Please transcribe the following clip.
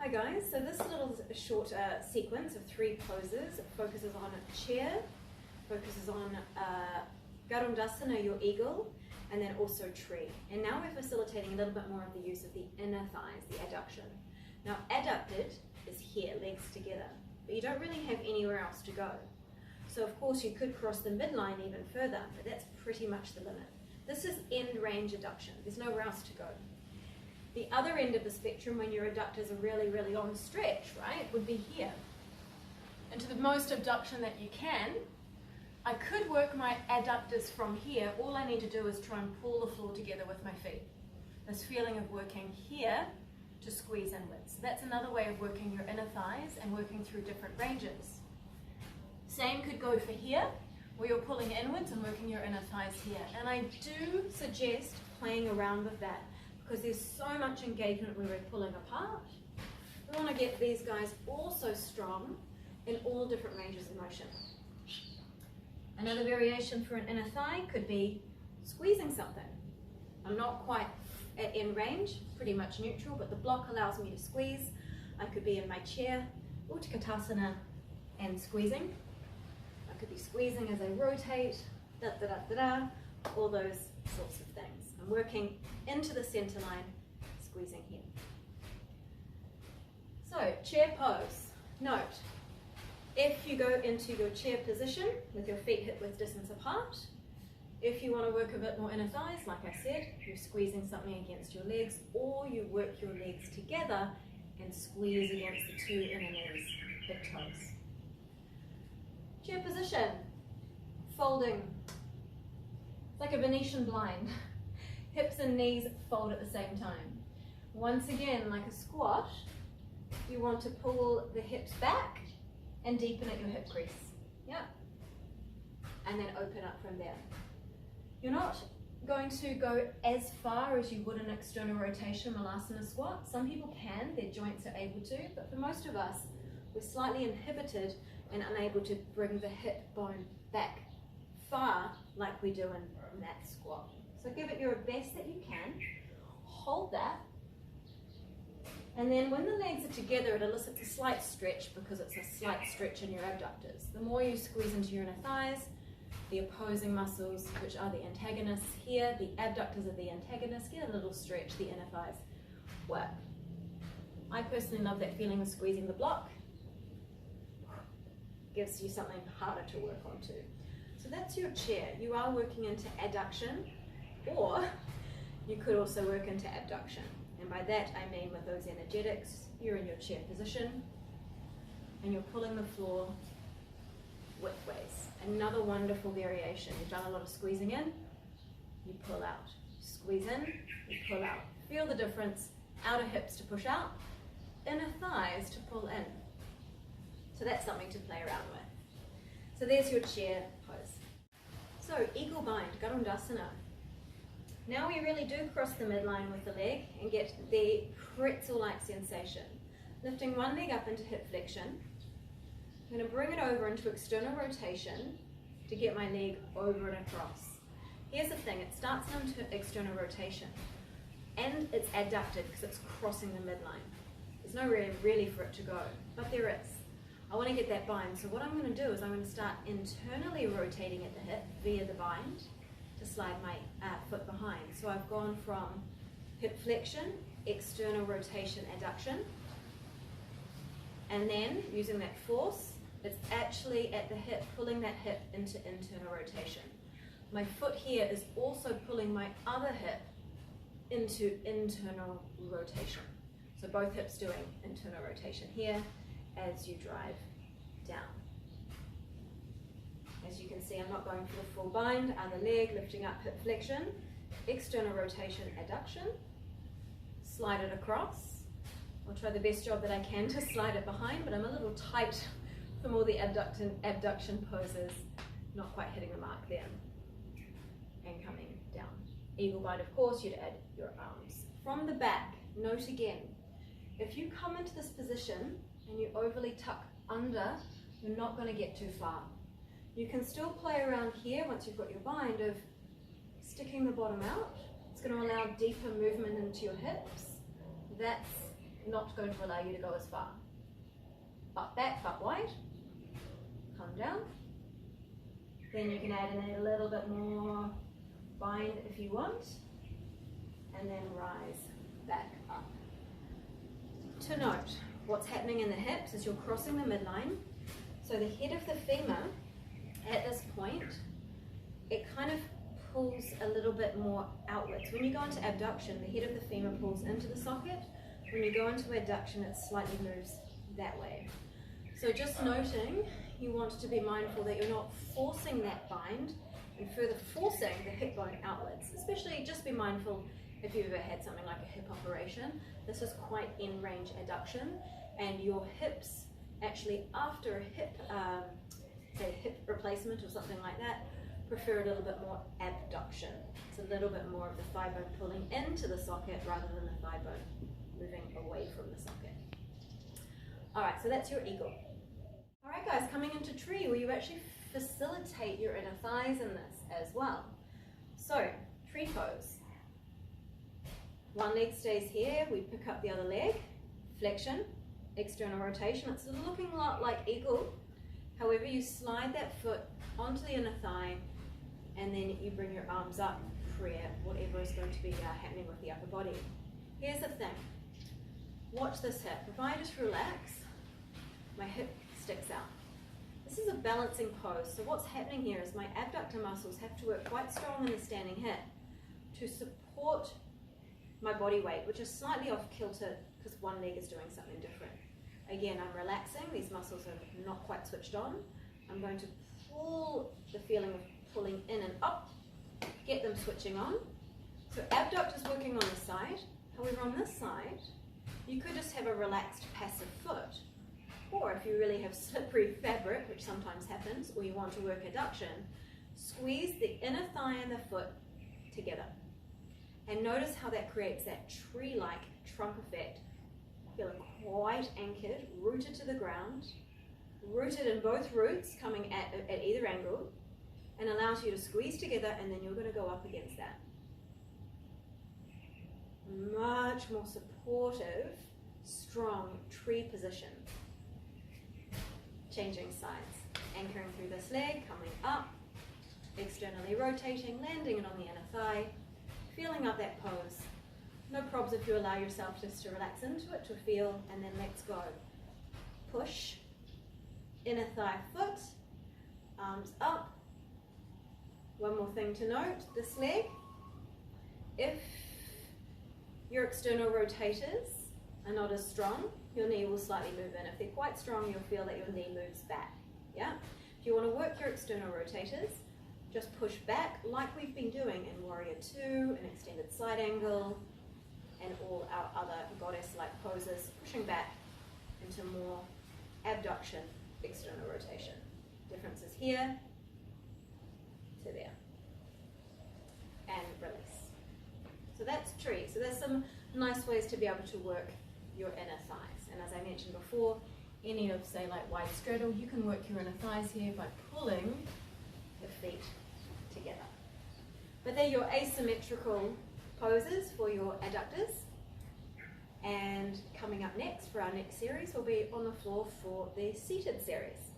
Hi guys, so this little short sequence of 3 poses focuses on chair, focuses on garundasana, your eagle, and then also tree. And now we're facilitating a little bit more of the use of the inner thighs, the adduction. Now adducted is here, legs together, but you don't really have anywhere else to go. So of course you could cross the midline even further, but that's pretty much the limit. This is end range adduction, there's nowhere else to go. The other end of the spectrum, when your adductors are really, really on stretch, right, would be here. And to the most abduction that you can, I could work my adductors from here. All I need to do is try and pull the floor together with my feet. This feeling of working here to squeeze inwards. So that's another way of working your inner thighs and working through different ranges. Same could go for here, where you're pulling inwards and working your inner thighs here. And I do suggest playing around with that, because there's so much engagement where we're pulling apart. We want to get these guys also strong in all different ranges of motion. Another variation for an inner thigh could be squeezing something. I'm not quite at end range, pretty much neutral, but the block allows me to squeeze. I could be in my chair, utkatasana, and squeezing. I could be squeezing as I rotate, all those sorts of things. I'm working into the center line, squeezing here. So, chair pose. Note, if you go into your chair position with your feet hip width distance apart, if you want to work a bit more inner thighs, like I said, you're squeezing something against your legs, or you work your legs together and squeeze against the 2 inner knees, big toes. Chair position, folding. It's like a Venetian blind. Hips and knees fold at the same time. Once again, like a squat, you want to pull the hips back and deepen at your hip crease. Yeah. And then open up from there. You're not going to go as far as you would an external rotation Malasana squat. Some people can, their joints are able to, but for most of us, we're slightly inhibited and unable to bring the hip bone back far like we do in that squat. So give it your best that you can, hold that, and then when the legs are together, it elicits a slight stretch because it's a slight stretch in your abductors. The more you squeeze into your inner thighs, the opposing muscles, which are the antagonists here, the abductors are the antagonists, get a little stretch, the inner thighs work. I personally love that feeling of squeezing the block. Gives you something harder to work onto. So that's your chair. You are working into adduction, or you could also work into abduction. And by that I mean with those energetics, you're in your chair position and you're pulling the floor widthways. Another wonderful variation. You've done a lot of squeezing in, you pull out. Squeeze in, you pull out. Feel the difference. Outer hips to push out, inner thighs to pull in. So that's something to play around with. So there's your chair pose. So eagle bind, garundasana. Now we really do cross the midline with the leg and get the pretzel-like sensation. Lifting one leg up into hip flexion. I'm going to bring it over into external rotation to get my leg over and across. Here's the thing, it starts into external rotation and it's adducted because it's crossing the midline. There's no really for it to go, but there is. I want to get that bind, so what I'm going to do is I'm going to start internally rotating at the hip via the bind to slide my foot behind. So I've gone from hip flexion, external rotation, adduction, and then using that force, it's actually at the hip, pulling that hip into internal rotation. My foot here is also pulling my other hip into internal rotation. So both hips doing internal rotation here as you drive down. As you can see, I'm not going for the full bind. Other leg, lifting up, hip flexion, external rotation, adduction, slide it across. I'll try the best job that I can to slide it behind, but I'm a little tight from all the abduction poses, not quite hitting the mark there. And coming down. Eagle bind, of course, you'd add your arms. From the back, note again, if you come into this position and you overly tuck under, you're not going to get too far. You can still play around here once you've got your bind of sticking the bottom out. It's going to allow deeper movement into your hips. That's not going to allow you to go as far. Up back, up wide, come down. Then you can add in a little bit more bind if you want, and then rise back up. To note, what's happening in the hips is you're crossing the midline. So the head of the femur, at this point, it kind of pulls a little bit more outwards. When you go into abduction, the head of the femur pulls into the socket. When you go into adduction, it slightly moves that way. So just noting, you want to be mindful that you're not forcing that bind and further forcing the hip bone outwards. Especially just be mindful if you've ever had something like a hip operation. This is quite in-range adduction, and your hips actually after a hip, say hip replacement or something like that, prefer a little bit more abduction. It's a little bit more of the thigh bone pulling into the socket rather than the thigh bone moving away from the socket. All right, so that's your eagle. All right guys, coming into tree, where you actually facilitate your inner thighs in this as well. So, tree pose. One leg stays here, we pick up the other leg, flexion, external rotation. It's looking a lot like eagle. However, you slide that foot onto the inner thigh, and then you bring your arms up, prayer, whatever is going to be happening with the upper body. Here's the thing. Watch this hip. If I just relax, my hip sticks out. This is a balancing pose. So what's happening here is my abductor muscles have to work quite strong in the standing hip to support my body weight, which is slightly off kilter because one leg is doing something different. Again, I'm relaxing. These muscles are not quite switched on. I'm going to pull the feeling of pulling in and up, get them switching on. So abductor is working on the side. However, on this side, you could just have a relaxed passive foot. Or if you really have slippery fabric, which sometimes happens, or you want to work adduction, squeeze the inner thigh and the foot together. And notice how that creates that tree-like trunk effect, feeling quite anchored, rooted to the ground, rooted in both roots, coming at either angle, and allows you to squeeze together, and then you're going to go up against that. Much more supportive, strong tree position. Changing sides, anchoring through this leg, coming up, externally rotating, landing it on the inner thigh, feeling up that pose. No probs if you allow yourself just to relax into it, to feel, and then let's go. Push, inner thigh, foot, arms up. One more thing to note, this leg, if your external rotators are not as strong, your knee will slightly move in. If they're quite strong, you'll feel that your knee moves back. Yeah? If you want to work your external rotators, just push back like we've been doing in Warrior 2, an extended side angle, and all our other goddess-like poses, pushing back into more abduction, external rotation. Differences here to there. And release. So that's tree. So there's some nice ways to be able to work your inner thighs. And as I mentioned before, any of, say, like wide straddle, you can work your inner thighs here by pulling the feet together. But they're your asymmetrical poses for your adductors. And coming up next for our next series will be on the floor for the seated series.